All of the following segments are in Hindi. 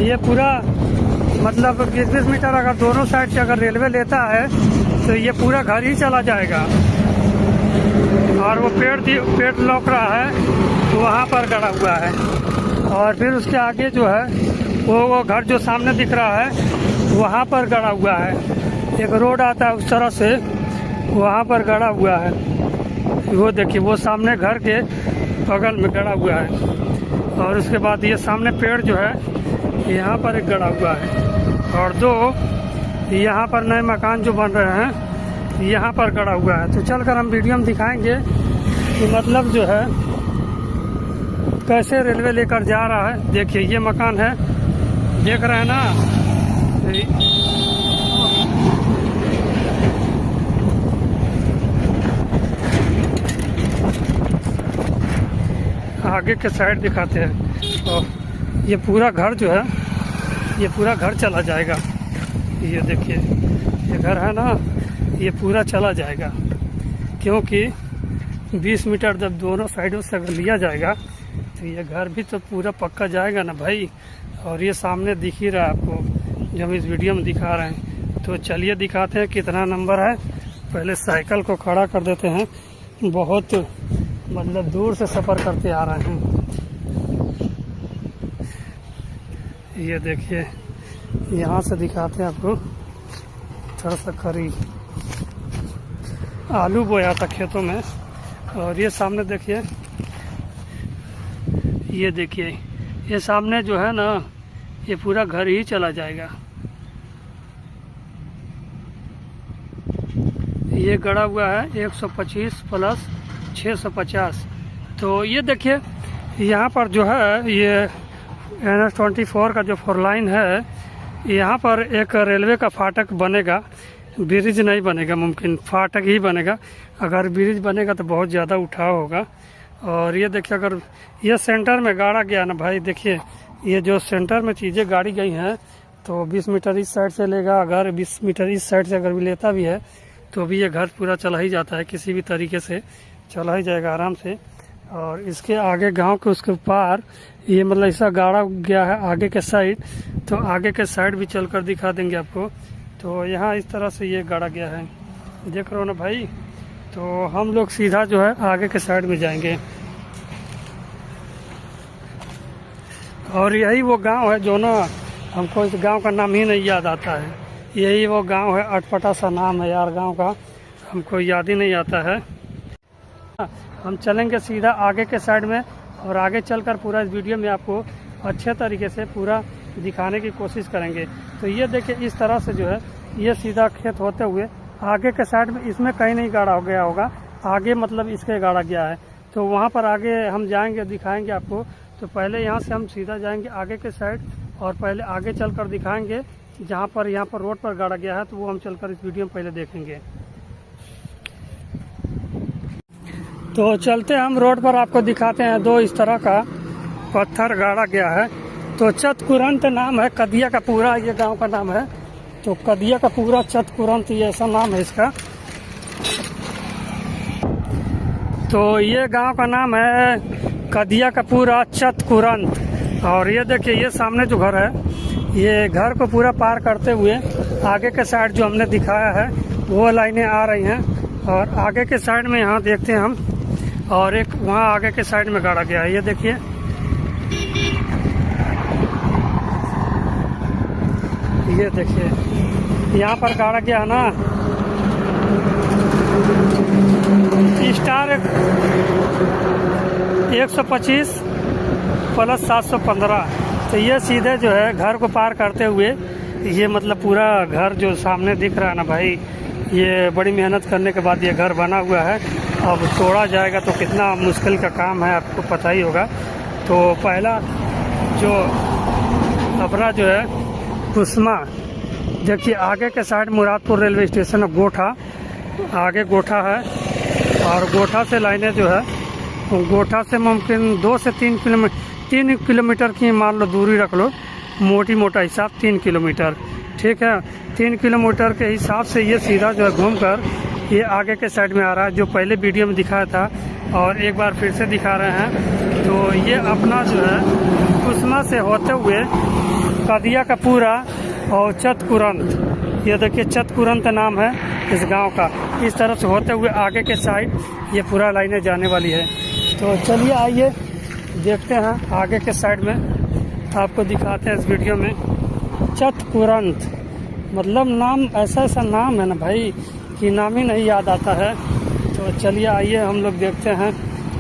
ये पूरा मतलब 20-20 मीटर अगर दोनों साइड से अगर रेलवे लेता है तो ये पूरा घर ही चला जाएगा। और वो पेड़ लौक रहा है वहाँ पर गड़ा हुआ है। और फिर उसके आगे जो है वो घर जो सामने दिख रहा है वहाँ पर गड़ा हुआ है। एक रोड आता है उस तरह से, वहाँ पर गड़ा हुआ है। वो देखिए वो सामने घर के बगल में गड़ा हुआ है। और उसके बाद ये सामने पेड़ जो है यहाँ पर एक गड़ा हुआ है। और दो यहाँ पर नए मकान जो बन रहे हैं यहाँ पर गड़ा हुआ है। तो चलकर हम वीडियो में दिखाएंगे कि मतलब जो है कैसे रेलवे लेकर जा रहा है। देखिए ये मकान है, देख रहे हैं ना। आगे के साइड दिखाते हैं। और ये पूरा घर जो है ये पूरा घर चला जाएगा। ये देखिए ये घर है ना, ये पूरा चला जाएगा। क्योंकि 20 मीटर जब दोनों साइडों से अगर लिया जाएगा तो ये घर भी तो पूरा पक्का जाएगा ना भाई। और ये सामने दिख ही रहा है आपको जब इस वीडियो में दिखा रहे हैं। तो चलिए दिखाते हैं कितना नंबर है। पहले साइकिल को खड़ा कर देते हैं, बहुत मतलब दूर से सफ़र करते आ रहे हैं। ये देखिए यहाँ से दिखाते हैं आपको थोड़ा सा करीब। आलू बोया था खेतों में। और ये सामने देखिए, ये देखिए ये सामने जो है ना ये पूरा घर ही चला जाएगा। ये गड़ा हुआ है 125 प्लस 650। तो ये देखिए यहाँ पर जो है ये NH-24 का जो 4 लाइन है, यहाँ पर एक रेलवे का फाटक बनेगा। ब्रिज नहीं बनेगा, मुमकिन फाटक ही बनेगा। अगर ब्रिज बनेगा तो बहुत ज़्यादा उठाव होगा। और ये देखिए अगर ये सेंटर में गाड़ा गया ना भाई, देखिए ये जो सेंटर में चीज़ें गाड़ी गई हैं तो 20 मीटर इस साइड से लेगा। अगर 20 मीटर इस साइड से अगर भी लेता भी है तो भी ये घर पूरा चला ही जाता है, किसी भी तरीके से चला ही जाएगा आराम से। और इसके आगे गांव के उसके पार ये मतलब ऐसा गाड़ा गया है आगे के साइड। तो आगे के साइड भी चलकर दिखा देंगे आपको। तो यहाँ इस तरह से ये गाड़ा गया है, देख रहे हो ना भाई। तो हम लोग सीधा जो है आगे के साइड में जाएंगे। और यही वो गांव है जो ना हमको इस गांव का नाम ही नहीं याद आता है। यही वो गांव है, अटपटा सा नाम है यार गांव का, हमको याद ही नहीं आता है। हम चलेंगे सीधा आगे के साइड में और आगे चलकर पूरा इस वीडियो में आपको अच्छे तरीके से पूरा दिखाने की कोशिश करेंगे। तो ये देखिए इस तरह से जो है ये सीधा खेत होते हुए आगे के साइड में, इसमें कहीं नहीं गाड़ा हो गया होगा, आगे मतलब इसके गाड़ा गया है। तो वहाँ पर आगे हम जाएंगे, दिखाएंगे आपको। तो पहले यहाँ से हम सीधा जाएंगे आगे के साइड और पहले आगे चलकर दिखाएंगे जहाँ पर यहाँ पर रोड पर गाड़ा गया है। तो वो हम चलकर इस वीडियो में पहले देखेंगे। तो चलते हम रोड पर आपको दिखाते हैं। दो इस तरह का पत्थर गाड़ा गया है। तो चतकुरंत नाम है, कदिया का पूरा ये गांव का नाम है। तो कदिया का पूरा चतकुरंत ये ऐसा नाम है इसका। तो ये गांव का नाम है कदिया का पूरा चतकुरंत। और ये देखिए ये सामने जो घर है, ये घर को पूरा पार करते हुए आगे के साइड जो हमने दिखाया है वो लाइनें आ रही हैं। और आगे के साइड में यहाँ देखते हैं हम, और एक वहाँ आगे के साइड में गाड़ा गया है। ये देखिए ये देखिए यहाँ पर गाड़ा गया है ना स्टार 125 प्लस 715। तो ये सीधे जो है घर को पार करते हुए ये मतलब पूरा घर जो सामने दिख रहा है ना भाई, ये बड़ी मेहनत करने के बाद ये घर बना हुआ है। अब तोड़ा जाएगा तो कितना मुश्किल का काम है, आपको पता ही होगा। तो पहला जो अपना जो है कुसमा, देखिए आगे के साइड मुरादपुर रेलवे स्टेशन है, गोठा आगे गोठा है। और गोठा से लाइनें जो है, गोठा से मुमकिन 2 से 3 किलोमीटर की मान लो दूरी रख लो, मोटी मोटा हिसाब 3 किलोमीटर, ठीक है। 3 किलोमीटर के हिसाब से ये सीधा जो है घूमकर ये आगे के साइड में आ रहा है, जो पहले वीडियो में दिखाया था और एक बार फिर से दिखा रहे हैं। तो ये अपना जो है कुसमा से होते हुए कदिया का पूरा और चतकुरंत, ये देखिए चतकुरंत नाम है इस गांव का। इस तरफ से होते हुए आगे के साइड ये पूरा लाइनें जाने वाली है। तो चलिए आइए देखते हैं आगे के साइड में, आपको दिखाते हैं इस वीडियो में। चतकुरंत मतलब नाम, ऐसा ऐसा नाम है ना भाई कि नाम ही नहीं याद आता है। तो चलिए आइए हम लोग देखते हैं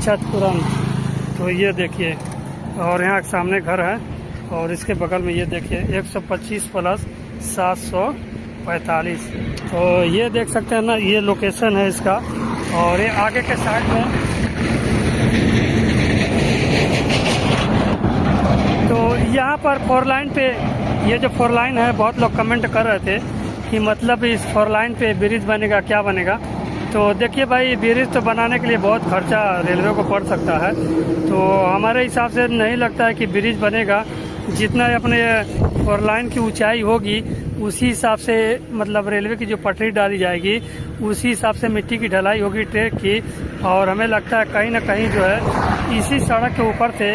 चतकुरंत। तो ये देखिए, और यहाँ सामने घर है और इसके बगल में ये देखिए 125 प्लस 745। तो ये देख सकते हैं ना, ये लोकेशन है इसका। और ये आगे के साइड में, तो यहाँ पर 4 लाइन पे, ये जो 4 लाइन है, बहुत लोग कमेंट कर रहे थे कि मतलब इस 4 लाइन पे ब्रिज बनेगा, क्या बनेगा। तो देखिए भाई, ब्रिज तो बनाने के लिए बहुत खर्चा रेलवे को पड़ सकता है। तो हमारे हिसाब से नहीं लगता है कि ब्रिज बनेगा। जितना अपने 4 लाइन की ऊंचाई होगी उसी हिसाब से मतलब रेलवे की जो पटरी डाली जाएगी उसी हिसाब से मिट्टी की ढलाई होगी ट्रैक की। और हमें लगता है कहीं ना कहीं जो है इसी सड़क के ऊपर से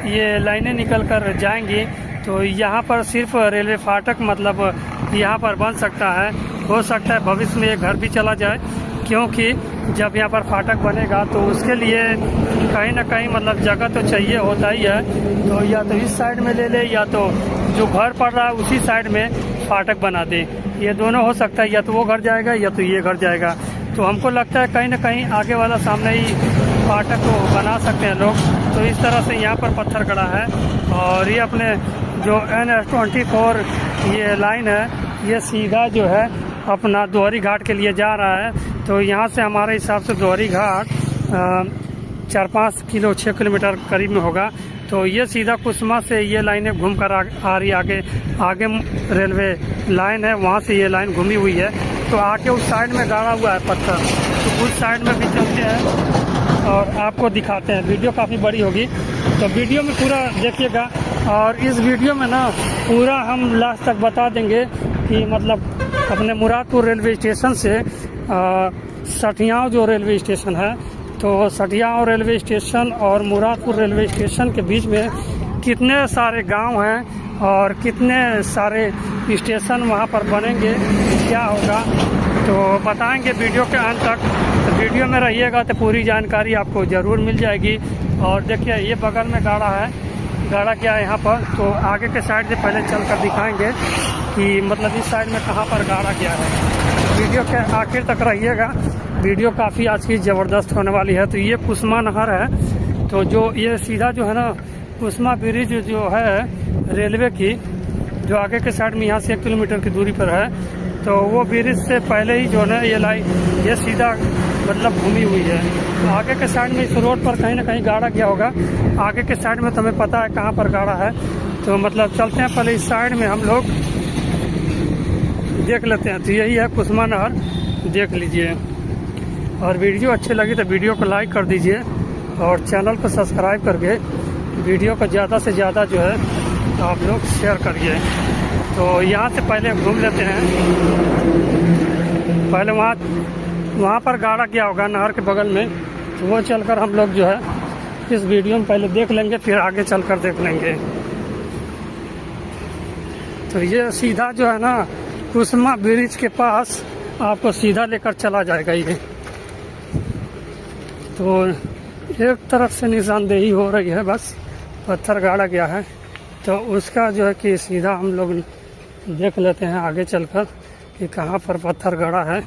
ये लाइनें निकल कर जाएंगी। तो यहाँ पर सिर्फ रेलवे फाटक मतलब यहाँ पर बन सकता है। हो सकता है भविष्य में ये घर भी चला जाए, क्योंकि जब यहाँ पर फाटक बनेगा तो उसके लिए कहीं ना कहीं मतलब जगह तो चाहिए होता ही है। तो या तो इस साइड में ले ले, या तो जो घर पड़ रहा है उसी साइड में फाटक बना दे। ये दोनों हो सकता है, या तो वो घर जाएगा या तो ये घर जाएगा। तो हमको लगता है कहीं ना कहीं आगे वाला सामने ही फाटक को बना सकते हैं लोग। तो इस तरह से यहाँ पर पत्थर गड़ा है। और ये अपने जो NH-24 ये लाइन है, ये सीधा जो है अपना दोहरी घाट के लिए जा रहा है। तो यहाँ से हमारे हिसाब से दोहरी घाट 4-5 किलो 6 किलोमीटर करीब में होगा। तो ये सीधा कुसमा से ये लाइनें घूम कर आ रही, आगे रेलवे लाइन है, वहाँ से ये लाइन घूमी हुई है। तो आके उस साइड में गाड़ा हुआ है पत्थर, तो उस साइड में भी चलते हैं और आपको दिखाते हैं। वीडियो काफ़ी बड़ी होगी तो वीडियो में पूरा देखिएगा। और इस वीडियो में ना पूरा हम लास्ट तक बता देंगे कि मतलब अपने मुरादपुर रेलवे स्टेशन से सठियाव जो रेलवे स्टेशन है, तो सठियाव रेलवे स्टेशन और मुरादपुर रेलवे स्टेशन के बीच में कितने सारे गांव हैं और कितने सारे स्टेशन वहां पर बनेंगे, क्या होगा, तो बताएंगे वीडियो के अंत तक। तो वीडियो में रहिएगा तो पूरी जानकारी आपको ज़रूर मिल जाएगी। और देखिए ये बगल में गाड़ा है, गाड़ा क्या है यहाँ पर, तो आगे के साइड से पहले चल कर दिखाएंगे कि मतलब इस साइड में कहाँ पर गाड़ा गया है। वीडियो के आखिर तक रहिएगा, वीडियो काफ़ी आज की ज़बरदस्त होने वाली है। तो ये कुसमा नहर है, तो जो ये सीधा जो है ना कुसमा ब्रिज जो है रेलवे की, जो आगे के साइड में यहाँ से 1 किलोमीटर की दूरी पर है, तो वो ब्रिज से पहले ही जो है ये लाइन ये सीधा मतलब घूमी हुई है। तो आगे के साइड में इस रोड पर कहीं ना कहीं गाड़ा गया होगा। आगे के साइड में तो हमें पता है कहाँ पर गाड़ा है। तो मतलब चलते हैं पहले इस साइड में, हम लोग देख लेते हैं। तो यही है कुसमा नहर, देख लीजिए। और वीडियो अच्छी लगी तो वीडियो को लाइक कर दीजिए और चैनल को सब्सक्राइब करके वीडियो को ज़्यादा से ज़्यादा जो है आप लोग शेयर करिए। तो यहाँ से पहले घूम लेते हैं, पहले वहाँ पर गाड़ा गया होगा नहर के बगल में, तो वो चलकर हम लोग जो है इस वीडियो में पहले देख लेंगे, फिर आगे चलकर देख लेंगे। तो ये सीधा जो है ना कुसमा ब्रिज के पास आपको सीधा लेकर चला जाएगा ये। तो एक तरफ से निशानदेही हो रही है, बस पत्थर गाड़ा गया है। तो उसका जो है कि सीधा हम लोग देख लेते हैं आगे चलकर कि कहाँ पर पत्थर गाड़ा है।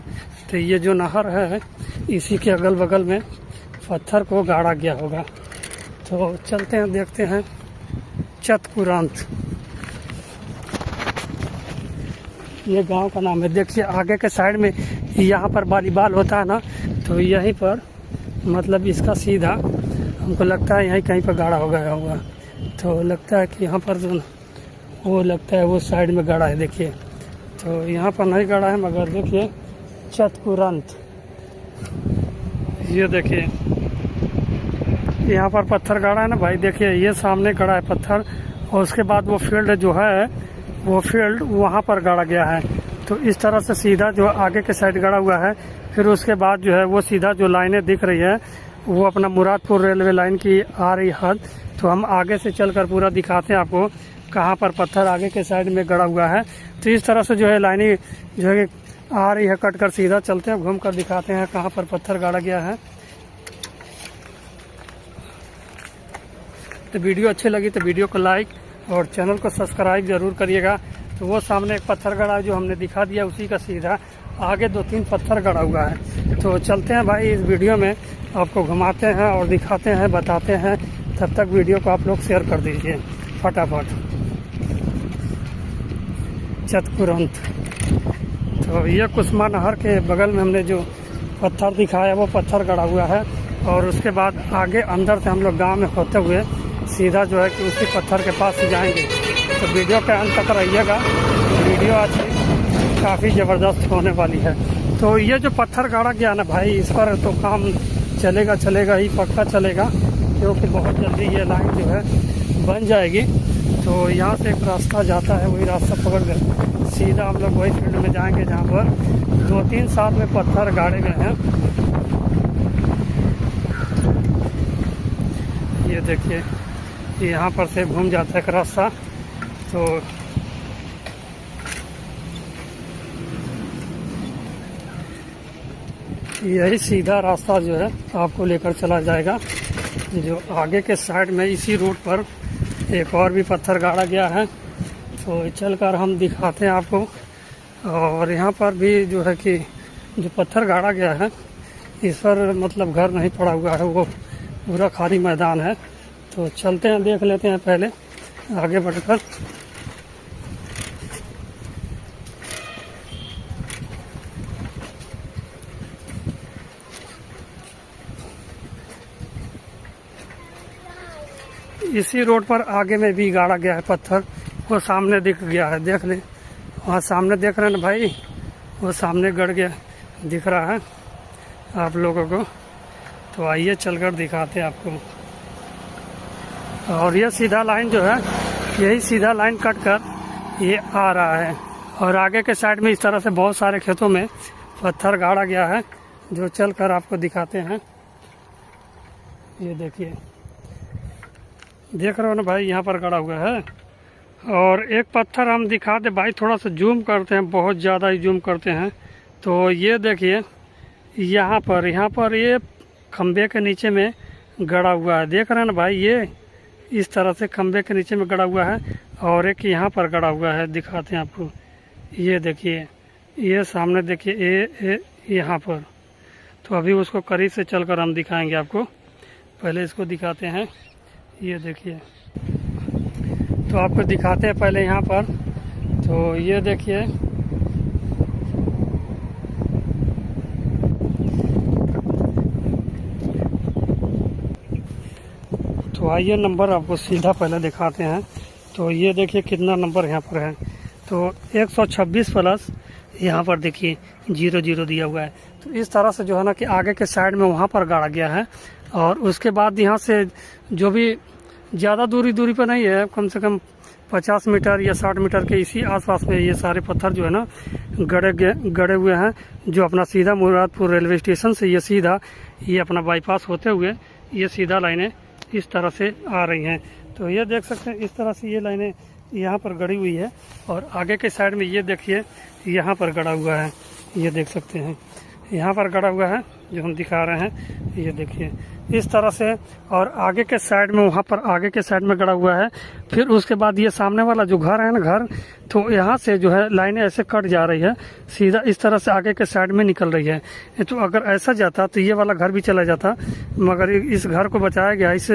तो ये जो नहर है इसी के अगल बगल में पत्थर को गाड़ा गया होगा। तो चलते हैं देखते हैं चतकुरंत, ये गांव का नाम है। देखिए आगे के साइड में यहाँ पर वॉलीबॉल होता है ना, तो यहीं पर मतलब इसका सीधा हमको लगता है यहीं कहीं पर गाड़ा हो गया होगा। तो लगता है कि यहाँ पर जो वो लगता है वो साइड में गाड़ा है, देखिए। तो यहाँ पर नहीं गाड़ा है, मगर देखिए चतकुरंत, ये देखिए यहाँ पर पत्थर गाड़ा है ना भाई। देखिए ये सामने गाड़ा है पत्थर, और उसके बाद वो फील्ड जो है वो फील्ड वहाँ पर गाड़ा गया है। तो इस तरह से सीधा जो आगे के साइड गाड़ा हुआ है। फिर उसके बाद जो है वो सीधा जो लाइनें दिख रही है वो अपना मुरादपुर रेलवे लाइन की आ रही हद। तो हम आगे से चलकर पूरा दिखाते हैं आपको कहाँ पर पत्थर आगे के साइड में गड़ा हुआ है। तो इस तरह से जो है लाइनें जो है आ रही है कट कर। सीधा चलते हैं, घूम कर दिखाते हैं कहाँ पर पत्थर गाड़ा गया है। तो वीडियो अच्छी लगी तो वीडियो को लाइक और चैनल को सब्सक्राइब जरूर करिएगा। तो वो सामने एक पत्थर गड़ा जो हमने दिखा दिया, उसी का सीधा आगे 2-3 पत्थर गड़ा हुआ है। तो चलते हैं भाई, इस वीडियो में आपको घुमाते हैं और दिखाते हैं, बताते हैं। तब तक वीडियो को आप लोग शेयर कर दीजिए फटाफट चतुरंत। तो ये कुसमा नहर के बगल में हमने जो पत्थर दिखाया वो पत्थर गड़ा हुआ है। और उसके बाद आगे अंदर से हम लोग गाँव में होते हुए सीधा जो है कि उसी पत्थर के पास जाएंगे। तो वीडियो के अंत तक रहिएगा, वीडियो आज काफ़ी ज़बरदस्त होने वाली है। तो ये जो पत्थर गाड़ा गया ना भाई, इस पर तो काम चलेगा ही, पक्का चलेगा, क्योंकि बहुत जल्दी ये लाइन जो है बन जाएगी। तो यहाँ से एक रास्ता जाता है, वही रास्ता पकड़ कर सीधा हम लोग वही फील्ड में जाएंगे जहाँ पर 2-3 साल में पत्थर गाड़े गए हैं। ये देखिए, यहाँ पर से घूम जाता है एक रास्ता। तो यही सीधा रास्ता जो है आपको लेकर चला जाएगा। जो आगे के साइड में इसी रोड पर एक और भी पत्थर गाड़ा गया है। तो चलकर हम दिखाते हैं आपको। और यहाँ पर भी जो है कि जो पत्थर गाड़ा गया है, इस पर मतलब घर नहीं पड़ा हुआ है, वो पूरा खाली मैदान है। तो चलते हैं, देख लेते हैं पहले आगे बढ़कर। इसी रोड पर आगे में भी गाड़ा गया है पत्थर, वो सामने दिख गया है, देख ले वहाँ सामने देख रहे हैं ना भाई, वो सामने गड़ गया दिख रहा है आप लोगों को। तो आइए चलकर दिखाते हैं आपको। और ये सीधा लाइन जो है, यही सीधा लाइन कट कर ये आ रहा है। और आगे के साइड में इस तरह से बहुत सारे खेतों में पत्थर गाड़ा गया है, जो चलकर आपको दिखाते हैं। ये देखिए, देख रहे हो ना भाई, यहाँ पर गड़ा हुआ है। और एक पत्थर हम दिखाते भाई, थोड़ा सा जूम करते हैं, बहुत ज़्यादा ही जूम करते हैं। तो ये देखिए, यहाँ पर ये खंबे के नीचे में गड़ा हुआ है, देख रहे हैं ना भाई, ये इस तरह से खंबे के नीचे में गड़ा हुआ है। और एक यहाँ पर गड़ा हुआ है, दिखाते हैं आपको। ये देखिए, ये सामने देखिए, ये यहाँ पर। तो अभी उसको करीब से चलकर हम दिखाएंगे आपको, पहले इसको दिखाते हैं। ये देखिए, तो आपको दिखाते हैं पहले यहाँ पर। तो ये देखिए, तो आइए नंबर आपको सीधा पहले दिखाते हैं। तो ये देखिए कितना नंबर यहाँ पर है। तो 126 प्लस यहाँ पर देखिए 00 दिया हुआ है। तो इस तरह से जो है ना कि आगे के साइड में वहाँ पर गाड़ा गया है। और उसके बाद यहाँ से जो भी ज़्यादा दूरी पर नहीं है, कम से कम 50 मीटर या 60 मीटर के इसी आसपास में ये सारे पत्थर जो है ना गड़े हुए हैं। जो अपना सीधा मुरादपुर रेलवे स्टेशन से ये सीधा ये अपना बाईपास होते हुए ये सीधा लाइनें इस तरह से आ रही हैं। तो ये देख सकते हैं, इस तरह से ये लाइनें यहाँ पर गड़ी हुई है। और आगे के साइड में ये देखिए, यहाँ पर गड़ा हुआ है, ये देख सकते हैं, यहाँ पर गड़ा हुआ है जो हम दिखा रहे हैं। ये देखिए इस तरह से। और आगे के साइड में, वहाँ पर आगे के साइड में गड़ा हुआ है। फिर उसके बाद ये सामने वाला जो घर है ना, घर, तो यहाँ से जो है लाइनें ऐसे कट जा रही है, सीधा इस तरह से आगे के साइड में निकल रही है। तो अगर ऐसा जाता तो ये वाला घर भी चला जाता, मगर इस घर को बचाया गया। इस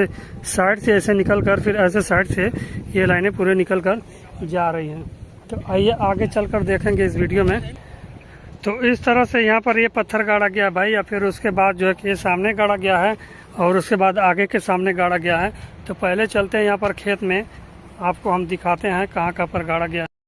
साइड से ऐसे निकल कर, फिर ऐसे साइड से ये लाइनें पूरे निकल कर जा रही हैं। तो आइए आगे चल कर देखेंगे इस वीडियो में। तो इस तरह से यहाँ पर ये पत्थर गाड़ा गया भाई, या फिर उसके बाद जो है कि ये सामने गाड़ा गया है और उसके बाद आगे के सामने गाड़ा गया है। तो पहले चलते हैं यहाँ पर खेत में, आपको हम दिखाते हैं कहाँ पर गाड़ा गया है।